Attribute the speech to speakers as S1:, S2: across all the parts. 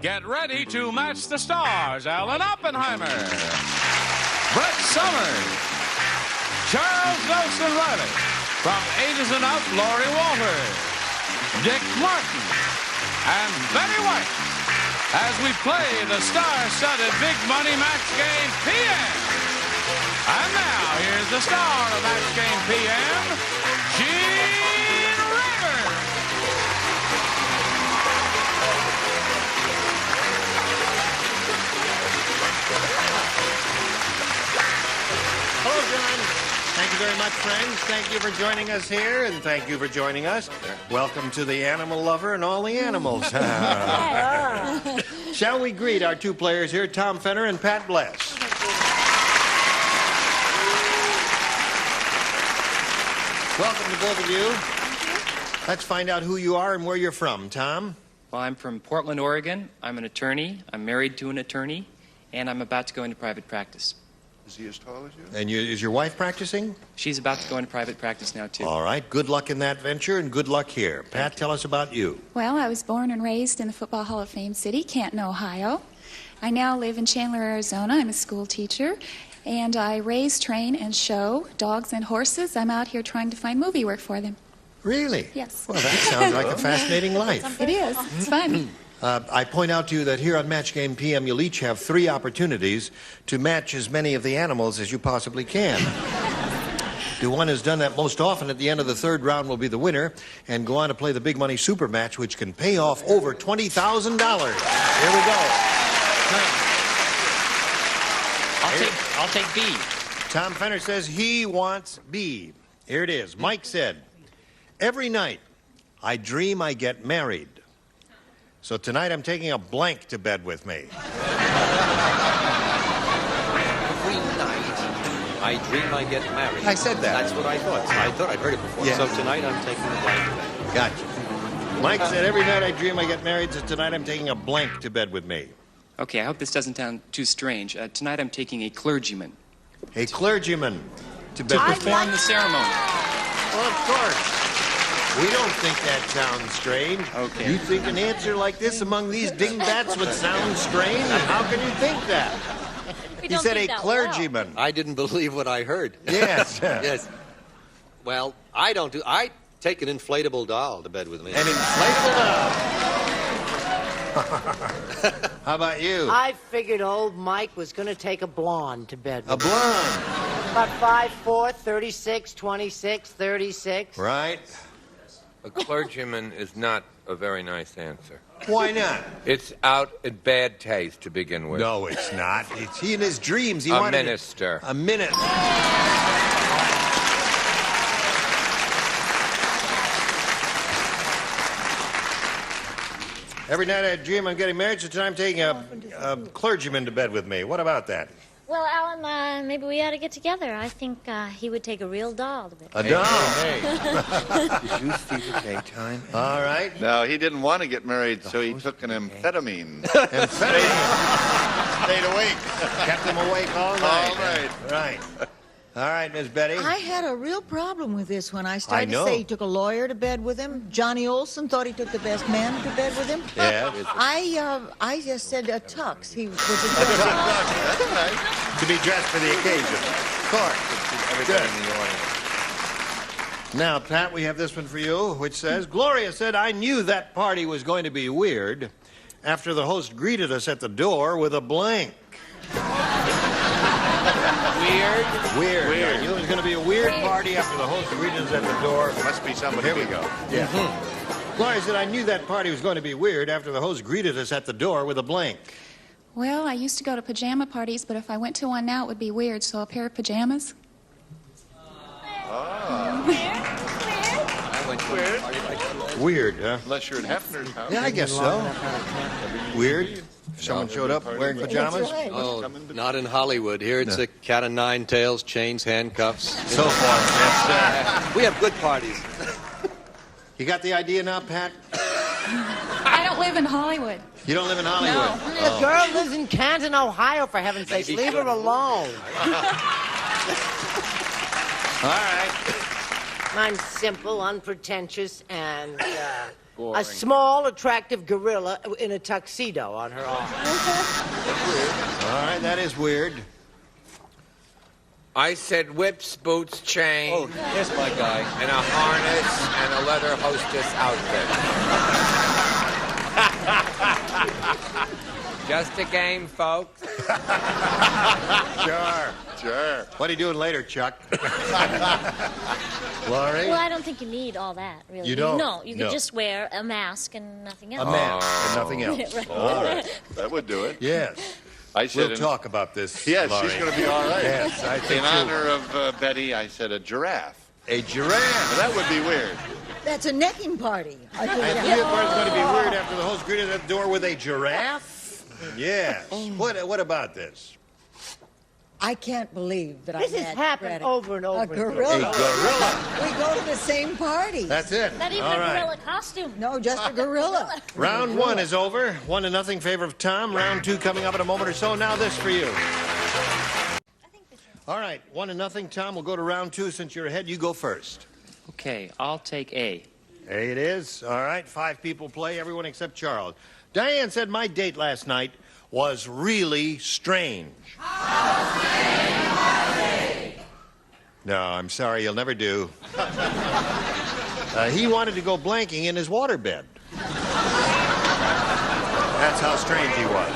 S1: Get ready to match the stars. Alan Oppenheimer, Brett Summers, Charles Nelson Riley. From Ages and Up, Laurie Walters, Dick Martin, and Betty White as we play the star-studded Big Money Match Game PM. And now, here's the star of Match Game PM, Gene Rayburn.
S2: Hello, John. Thank you very much, friends. Thank you for joining us here, and thank you for joining us. Welcome to the Animal Lover and all the animals. Shall we greet our two players here, Tom Fenner and Pat Bless? Welcome to both of you. Let's find out who you are and where you're from. Tom?
S3: Well, I'm from Portland, Oregon. I'm an attorney. I'm married to an attorney, and I'm about to go into private practice.
S4: Is he as tall as you?
S2: And is your wife practicing?
S3: She's about to go into private practice now, too.
S2: All right. Good luck in that venture, and good luck here. Pat, tell us about you.
S5: Well, I was born and raised in the Football Hall of Fame city, Canton, Ohio. I now live in Chandler, Arizona. I'm a school teacher, and I raise, train, and show dogs and horses. I'm out here trying to find movie work for them.
S2: Really?
S5: Yes.
S2: Well, that sounds like a fascinating life.
S5: It is. It's fun.
S2: I point out to you that here on Match Game PM, you'll each have 3 opportunities to match as many of the animals as you possibly can. The one who's done that most often at the end of the 3rd round will be the winner and go on to play the Big Money Super Match, which can pay off over $20,000. Here we go.
S3: I'll take B.
S2: Tom Fenner says he wants B. Here it is. Mike said, every night I dream I get married. So tonight I'm taking a blank to bed with me.
S6: Every night, I dream I get married.
S2: I said that.
S6: That's what I thought. I thought I'd heard it before.
S2: Yeah.
S6: So tonight I'm taking a blank to bed.
S2: Gotcha. Mike said, every night I dream I get married, so tonight I'm taking a blank to bed with me.
S3: Okay, I hope this doesn't sound too strange. Tonight I'm taking a clergyman
S2: A clergyman to bed
S3: to
S2: with me.
S3: perform the ceremony.
S2: Well, of course. We don't think that sounds strange.
S3: Okay.
S2: You think an answer like this among these dingbats would sound strange? How can you think that? He said a clergyman.
S6: I didn't believe what I heard.
S2: Yes.
S6: Yes. Well, I don't do... I take an inflatable doll to bed with me.
S2: An inflatable doll. How about you?
S7: I figured old Mike was going to take a blonde to bed with
S2: A blonde.
S7: About 5'4", 36, 26, 36.
S2: Right?
S8: A clergyman is not a very nice answer.
S2: Why not?
S8: It's out in bad taste to begin with.
S2: No, it's not. It's he in his dreams. He
S8: A
S2: wanted
S8: minister.
S2: A minute. Every night I dream I'm getting married, so tonight I'm taking a clergyman to bed with me. What about that?
S9: Well, Alan, maybe we ought to get together. I think he would take a real doll to bed.
S2: A doll.
S4: Hey. Did you see the daytime?
S2: All right.
S4: No, he didn't want to get married, so he took an amphetamine.
S2: Amphetamine.
S4: Stayed awake.
S2: Kept him awake all night.
S4: All right.
S2: Right. All right, Miss Betty.
S10: I had a real problem with this when I started
S2: know.
S10: to say he took a lawyer to bed with him. Johnny Olson thought he took the best man to bed with him.
S2: Yeah.
S10: I just said a tux. He was a
S4: That's nice.
S2: To be dressed for the occasion. Of course.
S4: Everybody in the audience.
S2: Now, Pat, we have this one for you, which says, Gloria said, I knew that party was going to be weird after the host greeted us at the door with a blank.
S3: Weird.
S2: Weird. I knew it was going to be a weird party after the host greeted us at the door.
S4: Must be somebody.
S2: Here we go. Yeah. Gloria said, I knew that party was going to be weird after the host greeted us at the door with a blank.
S5: Well, I used to go to pajama parties, but if I went to one now, it would be weird. So a pair of pajamas.
S6: I went to a party like that.
S2: Weird, huh?
S4: Unless you're at Hefner's house.
S2: Yeah, I guess so. Weird. If someone showed up wearing pajamas.
S6: Oh, not in Hollywood. Here it's a cat of nine tails, chains, handcuffs.
S2: So far, yes.
S6: We have good parties.
S2: You got the idea now, Pat?
S5: I don't live in Hollywood.
S2: You don't live in Hollywood?
S7: The girl lives in Canton, Ohio, for heaven's sakes. Leave her alone.
S2: All right.
S7: I'm simple, unpretentious, and
S8: boring.
S7: A small, attractive gorilla in a tuxedo on her arm.
S2: All right, that is weird.
S8: I said whips, boots, chain.
S6: Oh, here's my guy.
S8: And a harness and a leather hostess outfit. Just a game, folks.
S2: Sure. What are you doing later, Chuck? Laurie?
S9: Well, I don't think you need all that, really.
S2: You don't?
S9: No, you could
S2: No.
S9: just wear a mask and nothing else.
S2: A mask and nothing else.
S9: Right.
S4: All right. That would do it.
S2: Yes.
S4: I said
S2: We'll talk about this,
S4: Yes,
S2: Laurie.
S4: she's going to be all right.
S2: Yes, I think
S4: In
S2: too.
S4: honor of Betty, I said a giraffe.
S2: A giraffe.
S4: Now, that would be weird.
S10: That's a necking party. I think
S2: I
S10: that-
S2: think it's going to be weird after the host greeted at the door with a giraffe. Yes. What about this?
S10: I can't believe that
S7: This
S10: I
S7: has
S10: had
S7: happened
S10: Braddock.
S7: over and over
S10: A
S7: again.
S10: gorilla.
S2: A gorilla.
S10: We go to the same party.
S2: That's it.
S9: Not even
S2: All
S9: a
S2: right.
S9: gorilla costume.
S10: No, just a gorilla.
S2: Round one is over. 1-0 in favor of Tom. Round two coming up in a moment or so. Now this for you. All right, 1-0. Tom, we'll go to round two. Since you're ahead, you go first.
S3: Okay, I'll take A.
S2: A it is. All right, 5 people play, everyone except Charles. Diane said my date last night was really strange. No, I'm sorry, you'll never do. He wanted to go blanking in his waterbed. That's how strange he was.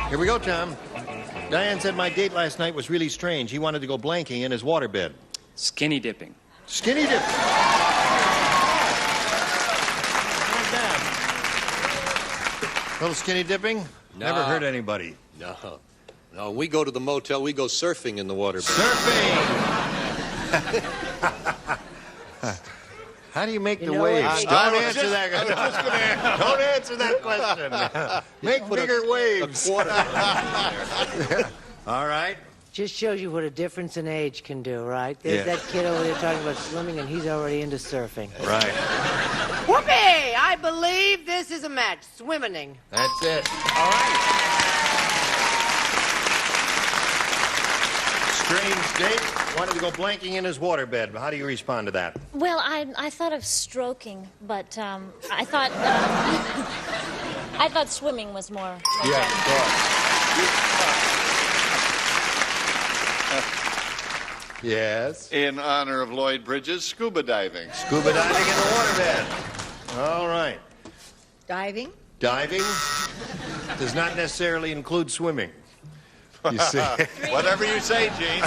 S2: Here we go, Tom. Diane said my date last night was really strange. He wanted to go blanking in his waterbed.
S3: Skinny dipping.
S2: Skinny dip. Not bad. Little skinny dipping?
S6: No.
S2: Never hurt anybody.
S6: No. No, we go to the motel, we go surfing in the water.
S2: Surfing! How do you make the
S7: know
S2: waves?
S7: what?
S2: Don't answer that. Don't answer that question. Make bigger waves. All right.
S7: Just shows you what a difference in age can do, right? There's
S2: Yeah.
S7: that kid over there talking about swimming, and he's already into surfing.
S2: Right.
S7: Whoopee! I believe this is a match. Swimming.
S2: That's it. All right. Strange date. Wanted to go blanking in his waterbed. How do you respond to that?
S9: Well, I thought of stroking, but I thought I thought swimming was more.
S2: Yeah, of course. Yes.
S4: In honor of Lloyd Bridges, scuba diving.
S2: Scuba diving in the waterbed. All right.
S10: Diving?
S2: Diving does not necessarily include swimming. You see?
S4: Whatever you say, Gene.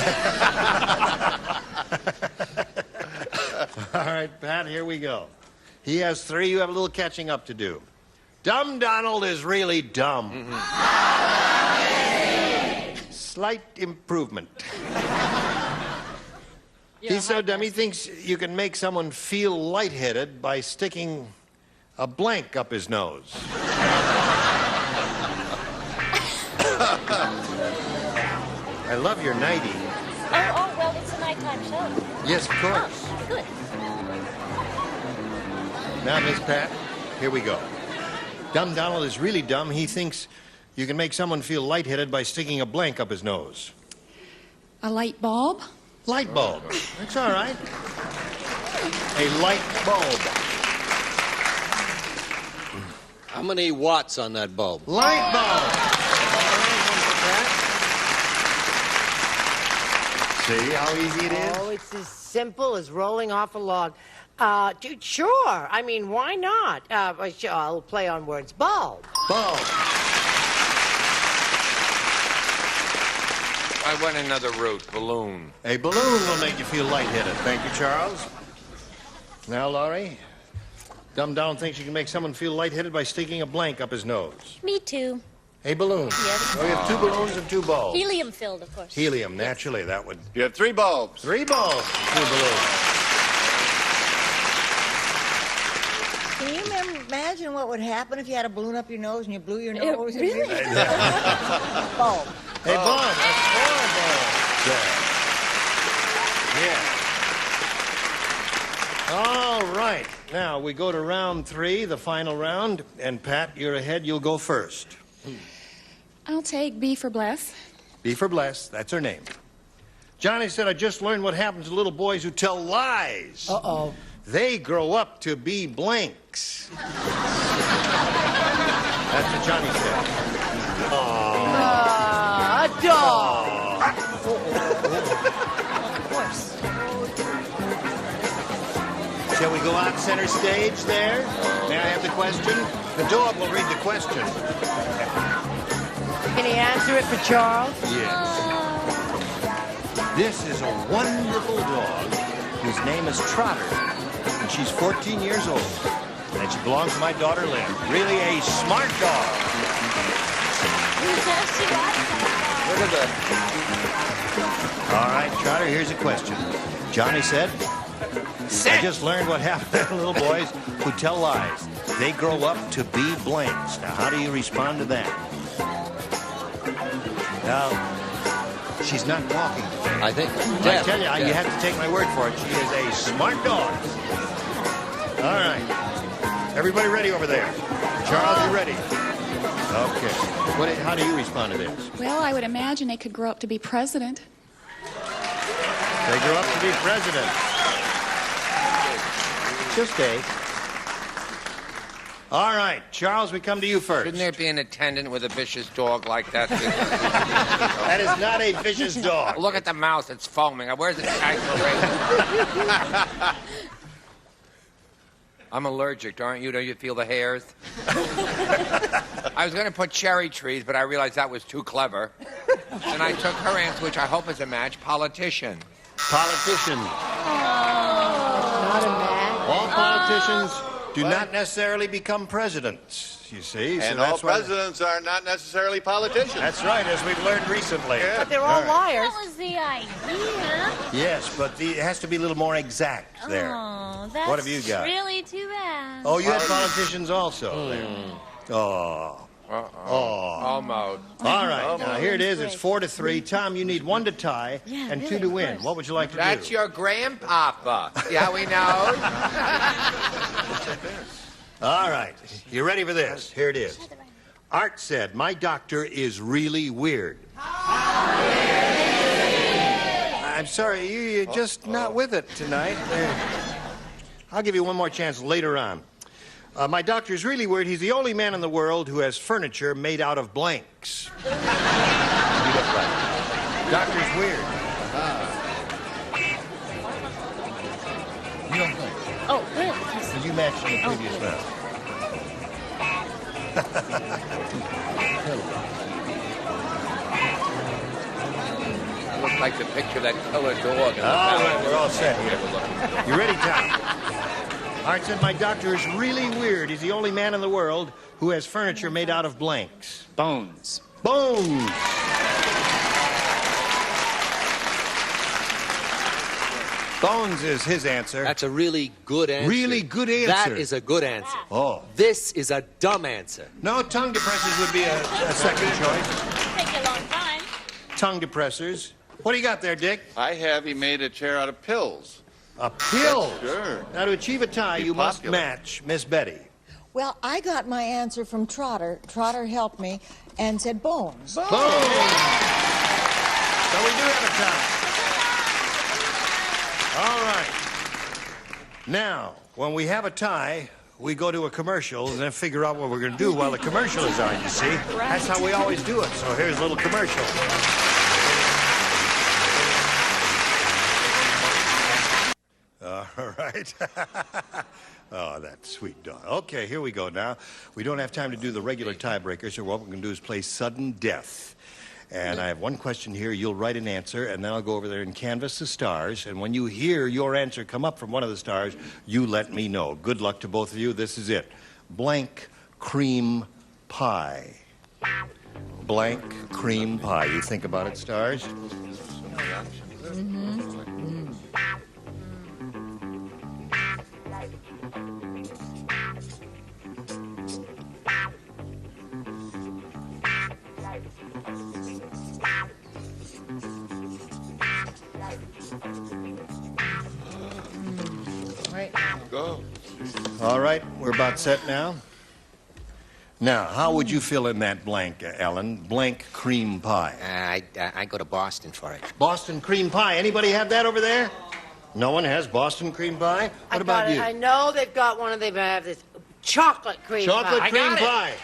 S2: All right, Pat, here we go. He has 3. You have a little catching up to do. Dumb Donald is really dumb. Slight improvement. He's so dumb, he thinks you can make someone feel lightheaded by sticking a blank up his nose. I love your nightie.
S9: Oh, well, it's a nighttime show.
S2: Yes, of course.
S9: Oh, good.
S2: Now, Miss Pat, here we go. Dumb Donald is really dumb. He thinks you can make someone feel lightheaded by sticking a blank up his nose.
S5: A light bulb?
S2: Light bulb. That's all right. A light bulb.
S6: How many watts on that bulb?
S2: Light bulb. See how easy it is?
S7: Oh, it's as simple as rolling off a log. Dude, sure. I mean, why not? Sure, I'll play on words. Bulb.
S2: Bulb.
S8: I went another route. Balloon.
S2: A balloon will make you feel lightheaded. Thank you, Charles. Now, Laurie, Dumb Donald thinks you can make someone feel lightheaded by sticking a blank up his nose.
S9: Me too.
S2: A balloon.
S9: Yes.
S2: We have 2 balloons and 2 bulbs.
S9: Helium filled, of course.
S2: Helium, naturally, that would.
S4: You have 3 bulbs.
S2: 3 bulbs, 2 balloons.
S10: Can you imagine what would happen if you had a balloon up your nose and you blew your
S9: Yeah,
S10: nose?
S9: really?
S10: Bulb.
S2: A bulb, that's 4 bulbs. Yeah. All right. Now, we go to round 3, the final round. And, Pat, you're ahead. You'll go first.
S5: I'll take B for bless.
S2: B for Bless. That's her name. Johnny said, I just learned what happens to little boys who tell lies.
S7: Uh-oh.
S2: They grow up to be blanks. That's what Johnny said.
S7: A dog.
S2: Shall we go out center stage there? May I have the question? The dog will read the question.
S7: Can he answer it for Charles?
S2: Yes. This is a wonderful dog whose name is Trotter, and she's 14 years old. And she belongs to my daughter Lynn. Really a smart dog.
S6: Look at that.
S2: All right, Trotter, here's a question. Johnny said, I just learned what happens to little boys who tell lies. They grow up to be blanks. Now, how do you respond to that? Now, she's not walking.
S6: I think.
S2: I tell you, you have to take my word for it. She is a smart dog. All right. Everybody ready over there? Charles, you ready? Okay. How do you respond to this?
S5: Well, I would imagine they could grow up to be president.
S2: They grow up to be president. Just a. All right, Charles, we come to you first.
S8: Shouldn't there be an attendant with a vicious dog like that?
S2: That is not a vicious dog.
S8: Look at the mouth, it's foaming. Where's the ice cream? I'm allergic, aren't you? Don't you feel the hairs? I was going to put cherry trees, but I realized that was too clever. And I took her answer, which I hope is a match, politician.
S2: Politician.
S7: Not a match.
S2: All politicians do not necessarily become presidents, you see.
S4: And all presidents are not necessarily politicians.
S2: That's right, as we've learned recently.
S4: Yeah.
S7: But they're all liars.
S9: That was the idea.
S2: Yes, but it has to be a little more exact there.
S9: Oh, that's
S2: What have you got?
S9: really too bad.
S2: Oh, you had politicians also there. Oh.
S8: Almost.
S2: All right, now here it is. It's 4-3. Tom, you need 1 to tie and 2 to win. What would you like to
S8: That's
S2: do?
S8: your grandpapa. See how he knows?
S2: All right, you ready for this? Here it is. Art said, my doctor is really weird. I'm sorry, you're just not with it tonight. I'll give you one more chance later on. My doctor's really weird. He's the only man in the world who has furniture made out of blanks. Doctor's weird. You don't think?
S9: Oh, really?
S2: Did you match in the previous round?
S8: Looks like the picture of that killer dog.
S2: All right, we're all set here. You ready, Tom? Art said, my doctor is really weird. He's the only man in the world who has furniture made out of blanks.
S3: Bones.
S2: Bones! Bones is his answer.
S6: That's a really good answer.
S2: Really good answer.
S6: That is a good answer.
S2: Oh.
S6: This is a dumb answer.
S2: No, tongue depressors would be a second choice.
S9: Take a long time.
S2: Tongue depressors. What do you got there, Dick?
S4: He made a chair out of pills.
S2: A pill.
S4: Sure.
S2: Now, to achieve a tie, you must match Miss Betty.
S10: Well, I got my answer from Trotter. Trotter helped me and said bones.
S2: Boom! So we do have a tie. All right. Now, when we have a tie, we go to a commercial and then figure out what we're going to do while the commercial is on, you see? That's how we always do it. So here's a little commercial. All right. Oh, that sweet dog. Okay, here we go now. We don't have time to do the regular tiebreaker, so what we're going to do is play sudden death. And I have one question here. You'll write an answer, and then I'll go over there and canvass the stars. And when you hear your answer come up from one of the stars, you let me know. Good luck to both of you. This is it. Blank cream pie. Blank cream pie. You think about it, stars?
S10: Mm-hmm.
S4: Go.
S2: All right, we're about set now. Now, how would you fill in that blank, Ellen? Blank cream pie.
S6: I go to Boston for it.
S2: Boston cream pie. Anybody have that over there? No one has Boston cream pie? What about you?
S7: I know they've got one, and they have this chocolate cream
S2: Chocolate
S7: pie.
S2: cream pie.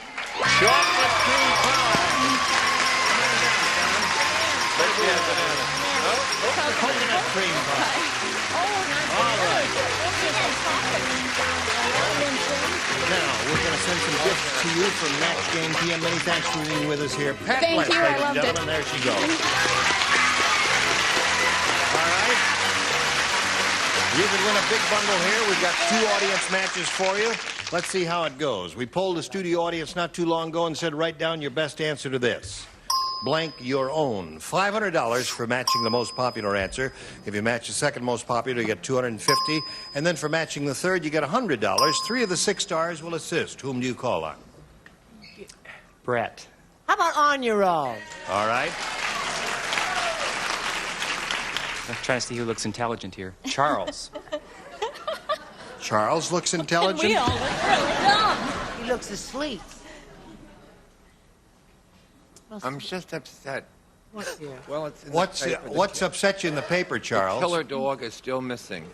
S2: Chocolate cream pie. Coconut cream pie. All right. Now, we're going to send some gifts to you from Match Game PM. Many thanks for being with us here. Pat
S5: Thank
S2: Blank,
S5: you, I
S2: ladies and
S5: loved it.
S2: gentlemen. There she goes. All right. You could win a big bundle here. We've got 2 audience matches for you. Let's see how it goes. We polled the studio audience not too long ago and said, write down your best answer to this. Blank your own. $500 for matching the most popular answer. If you match the second most popular, you get $250. And then for matching the third, you get $100. 3 of the 6 stars will assist. Whom do you call on?
S3: Brett.
S7: How about on your own?
S2: All right.
S3: I'm trying to see who looks intelligent here. Charles.
S2: Charles looks intelligent.
S9: We all look really dumb.
S7: He looks asleep.
S8: I'm just upset.
S7: What's here?
S8: Well, it's in the
S2: What's
S8: paper.
S2: what's upset you in the paper, Charles?
S8: Killer dog is still missing.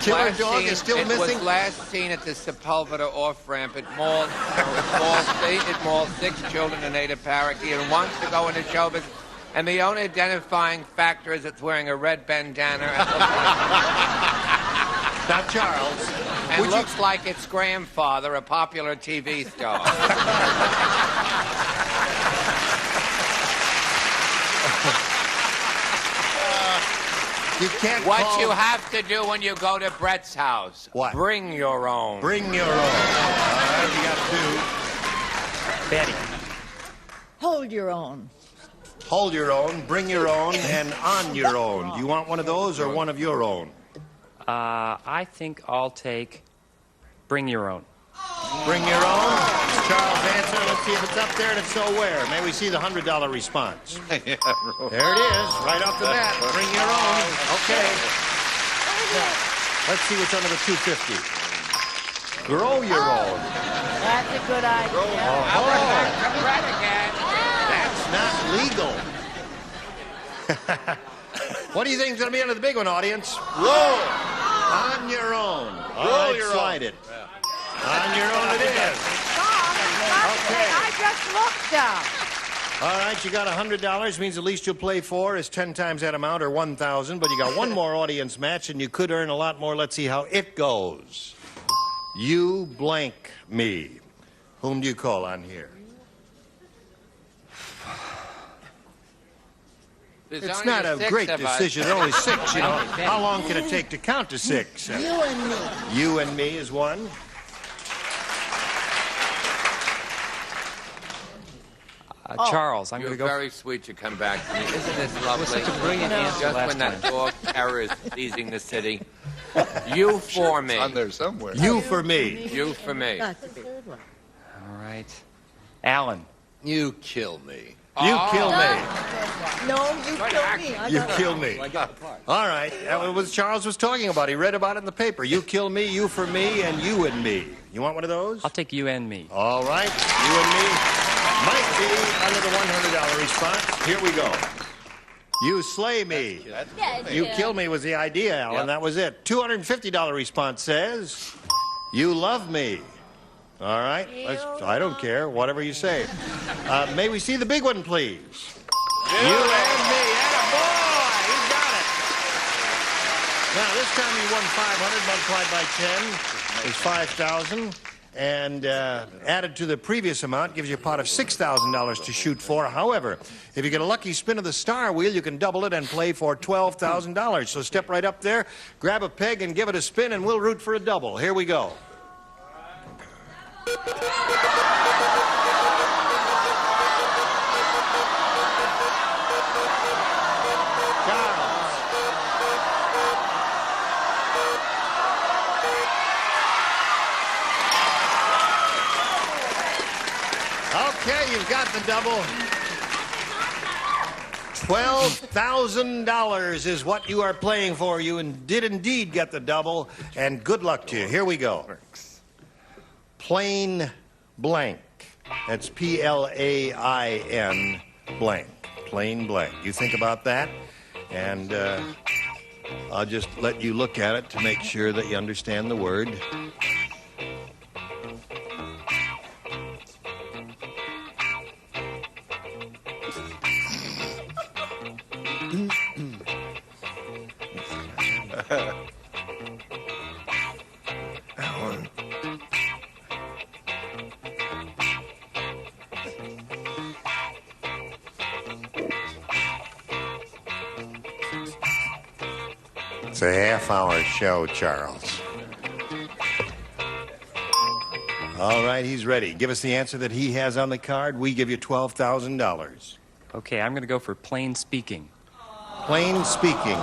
S2: Killer dog is still
S8: it
S2: missing?
S8: was last seen at the Sepulveda off-ramp. It mauled 6 children and ate a parakeet and wants to go into showbiz. And the only identifying factor is it's wearing a red bandana
S2: Now, Charles,
S8: and looks like its grandfather, a popular TV star.
S2: you can't
S8: What
S2: call...
S8: you have to do when you go to Brett's house.
S2: What?
S8: Bring your own.
S2: Bring your own. All right, you got 2.
S3: Betty.
S10: Hold your own.
S2: Hold your own, bring your own, and on your own. Do you want one of those or one of your own?
S3: I think I'll take Bring Your Own.
S2: Bring your own. Charles' answer. Let's see if it's up there, and if so, where? May we see the $100 response?
S4: Yeah,
S2: There it is, right off the bat. Bring your own. Okay. Let's see what's under the $250. Grow your own.
S7: That's a good idea.
S8: Brett again.
S2: That's not legal. What do you think is going to be under the big one, audience?
S4: Roll.
S2: On your own. All
S4: Roll
S2: right,
S4: your
S2: slide it. On your own it is. Okay.
S7: I just looked up.
S2: All right, you got $100. Means the least you'll play for is 10 times that amount, or 1,000. But you got one more audience match, and you could earn a lot more. Let's see how it goes. You blank me. Whom do you call on here? It's not a great decision. There are only 6, you know. How long can it take to count to 6?
S10: You and me.
S2: You and me is one.
S3: Charles, I'm going
S8: You're
S3: to go.
S8: very sweet to come back to me. Isn't this lovely?
S3: such a brilliant answer
S8: Just
S3: last
S8: when that
S3: time.
S8: dog terror is seizing the city. You for me.
S4: On there somewhere.
S2: You for me.
S8: You for me.
S10: That's a good one.
S3: All right. Alan.
S4: You kill me.
S2: You kill me.
S10: No, you killed me.
S2: You kill me. All right. That was what Charles was talking about. He read about it in the paper. You kill me, you for me, and you and me. You want one of those?
S3: I'll take You and Me.
S2: All right. You and me might be under the $100 response. Here we go. You slay me.
S9: Yeah,
S2: You kill me was the idea, Alan.
S8: Yep.
S2: That was it. $250 response says, you love me. All right. I don't care. Whatever you say. May we see the big one, please? You and me. Attaboy. You got it. Now, this time you won 500 multiplied by 10 is 5,000. And added to the previous amount gives you a pot of $6,000 to shoot for. However, if you get a lucky spin of the star wheel, you can double it and play for $12,000. So step right up there, grab a peg, and give it a spin, and we'll root for a double. Here we go. Okay, you've got the double. $12,000 is what you are playing for. You did indeed get the double, and good luck to you. Here we go. Plain blank. That's Plain blank. Plain blank. You think about that, And I'll just let you look at it to make sure that you understand the word. It's a half-hour show, Charles. All right, he's ready. Give us the answer that he has on the card. We give you $12,000.
S3: Okay, I'm going to go for plain speaking.
S2: Plain speaking.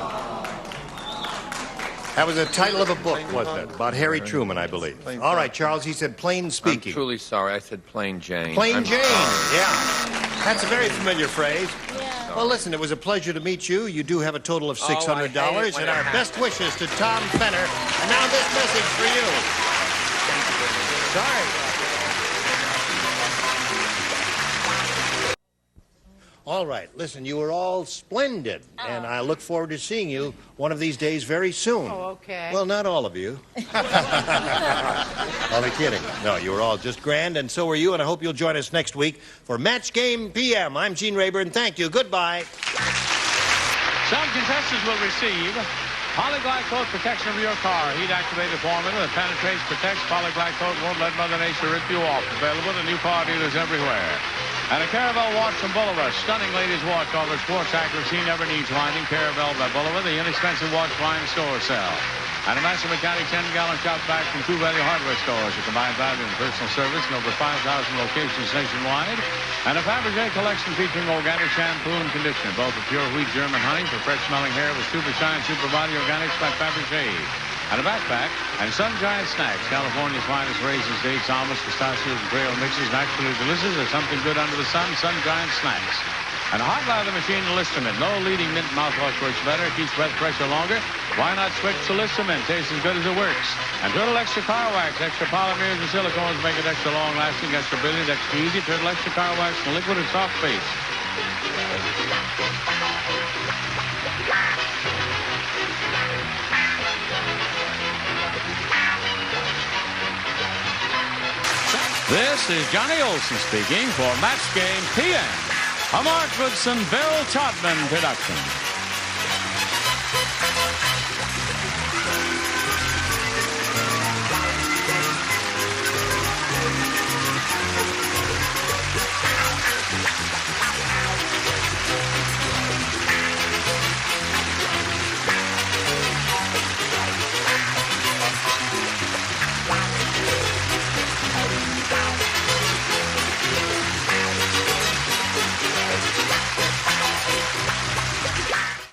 S2: That was the title of a book, wasn't it? About Harry Truman, I believe. All right, Charles, he said plain speaking.
S8: I'm truly sorry. I said plain Jane.
S2: Plain
S8: I'm
S2: Jane,
S8: sorry.
S2: yeah. That's a very familiar phrase.
S9: Yeah.
S2: Well, listen, it was a pleasure to meet you. You do have a total of
S8: Oh, I
S2: $600,
S8: hate it when
S2: and
S8: it
S2: our
S8: happens.
S2: best wishes to Tom Fenner. And now this message for you. Sorry. All right, listen, you were all splendid, and I look forward to seeing you one of these days very soon.
S7: Oh, okay.
S2: Well, not all of you. Only kidding. No, you were all just grand, and so were you, and I hope you'll join us next week for Match Game PM. I'm Gene Rayburn. Thank you. Goodbye.
S1: Some contestants will receive Polyglycol protection of your car. Heat-activated formula that penetrates, protects. Polyglycol won't let Mother Nature rip you off. Available at new car dealers everywhere. And a Caravel watch from Bulova. Stunning ladies' watch offers sports accuracy, never needs winding. Caravel by Bulova, the inexpensive watch buying store sell. And a Master Mechanic 10-gallon shop vac from True Value Hardware stores. A combined value in personal service in over 5,000 locations nationwide. And a Fabergé collection featuring organic shampoo and conditioner, both of pure wheat German honey for fresh-smelling hair with Super Shine Super Body Organics by Fabergé. And a backpack and Sun Giant Snacks, California's finest raisins, dates, almonds, pistachios, and trail mixes, naturally delicious. There's something good under the sun. Sun Giant Snacks. And a hot lather machine to Listermint. No leading mint mouthwash works better, keeps breath fresher longer. Why not switch to Listermint? Tastes as good as it works. And Turtle Extra Car Wax, extra polymers and silicones make it extra long-lasting, extra brilliant, extra easy. Turtle Extra Car Wax in liquid and soft base. This is Johnny Olson speaking for Match Game PM, a Mark Goodson, Bill Todman production.